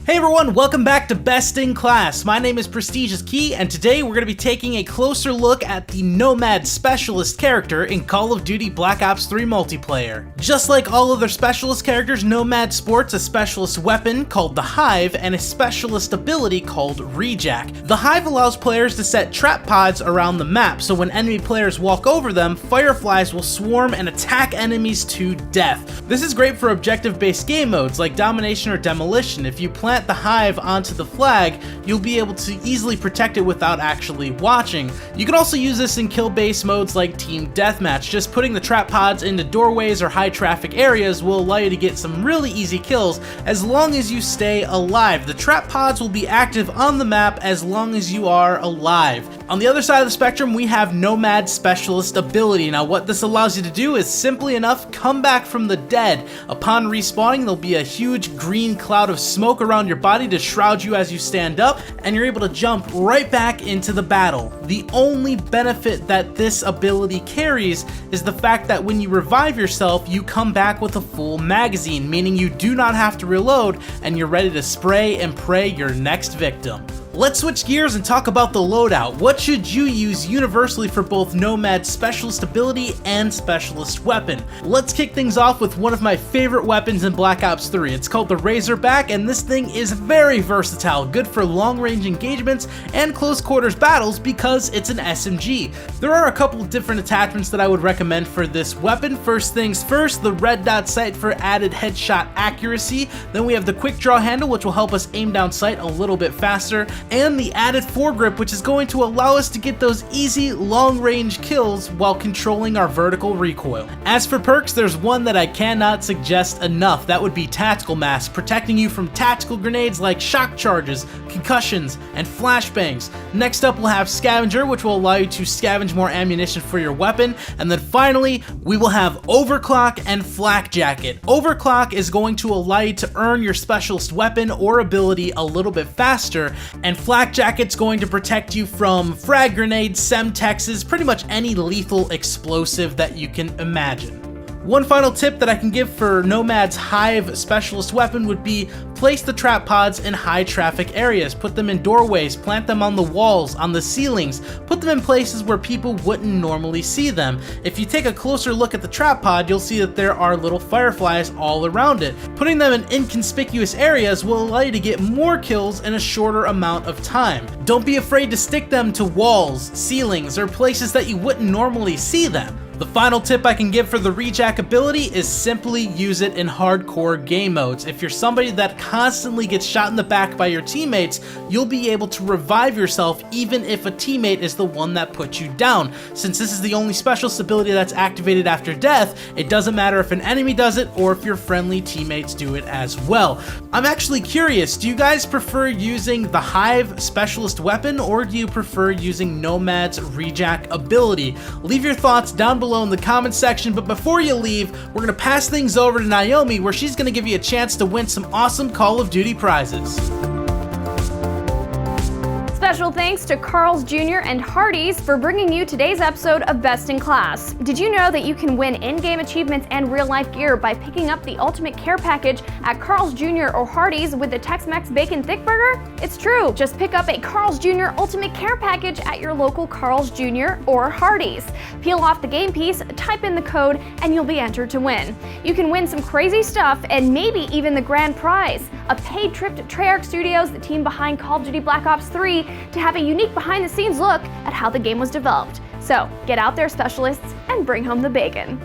Hey everyone, welcome back to Best in Class. My name is Prestigious Key, and today we're going to be taking a closer look at the Nomad Specialist character in Call of Duty Black Ops 3 multiplayer. Just like all other Specialist characters, Nomad sports a Specialist weapon called the H.I.V.E. and a Specialist ability called Rejack. The H.I.V.E. allows players to set trap pods around the map, so when enemy players walk over them, fireflies will swarm and attack enemies to death. This is great for objective-based game modes like Domination or Demolition. If you plant the H.I.V.E. onto the flag, you'll be able to easily protect it without actually watching. You can also use this in kill-based modes like Team Deathmatch. Just putting the trap pods into doorways or high traffic areas will allow you to get some really easy kills as long as you stay alive. The trap pods will be active on the map as long as you are alive. On the other side of the spectrum, we have Nomad Specialist ability. Now what this allows you to do is simply enough come back from the dead. Upon respawning, there'll be a huge green cloud of smoke around your body to shroud you as you stand up, and you're able to jump right back into the battle. The only benefit that this ability carries is the fact that when you revive yourself, you come back with a full magazine, meaning you do not have to reload and you're ready to spray and pray your next victim. Let's switch gears and talk about the loadout. What should you use universally for both Nomad Specialist ability and Specialist weapon? Let's kick things off with one of my favorite weapons in Black Ops 3. It's called the Razorback, and this thing is very versatile, good for long-range engagements and close-quarters battles because it's an SMG. There are a couple different attachments that I would recommend for this weapon. First things first, the red dot sight for added headshot accuracy. Then we have the quick draw handle, which will help us aim down sight a little bit faster, and the added foregrip, which is going to allow us to get those easy long-range kills while controlling our vertical recoil. As for perks, there's one that I cannot suggest enough. That would be Tactical Mask, protecting you from tactical grenades like shock charges, concussions, and flashbangs. Next up, we'll have Scavenger, which will allow you to scavenge more ammunition for your weapon. And then finally, we will have Overclock and Flak Jacket. Overclock is going to allow you to earn your Specialist weapon or ability a little bit faster, and Flak Jacket's going to protect you from frag grenades, semtexes, pretty much any lethal explosive that you can imagine. One final tip that I can give for Nomad's H.I.V.E. Specialist weapon would be place the trap pods in high traffic areas. Put them in doorways, plant them on the walls, on the ceilings, put them in places where people wouldn't normally see them. If you take a closer look at the trap pod, you'll see that there are little fireflies all around it. Putting them in inconspicuous areas will allow you to get more kills in a shorter amount of time. Don't be afraid to stick them to walls, ceilings, or places that you wouldn't normally see them. The final tip I can give for the Rejack ability is simply use it in hardcore game modes. If you're somebody that constantly gets shot in the back by your teammates, you'll be able to revive yourself even if a teammate is the one that put you down. Since this is the only Specialist ability that's activated after death, it doesn't matter if an enemy does it or if your friendly teammates do it as well. I'm actually curious, do you guys prefer using the H.I.V.E. Specialist weapon, or do you prefer using Nomad's Rejack ability? Leave your thoughts down below in the comments section, but before you leave, we're gonna pass things over to Naomi, where she's gonna give you a chance to win some awesome Call of Duty prizes. Special thanks to Carl's Jr. and Hardee's for bringing you today's episode of Best in Class. Did you know that you can win in-game achievements and real-life gear by picking up the Ultimate Care Package at Carl's Jr. or Hardee's with the Tex-Mex Bacon Thick Burger? It's true. Just pick up a Carl's Jr. Ultimate Care Package at your local Carl's Jr. or Hardee's. Peel off the game piece, type in the code, and you'll be entered to win. You can win some crazy stuff and maybe even the grand prize, a paid trip to Treyarch Studios, the team behind Call of Duty Black Ops 3, to have a unique behind-the-scenes look at how the game was developed. So get out there, Specialists, and bring home the bacon.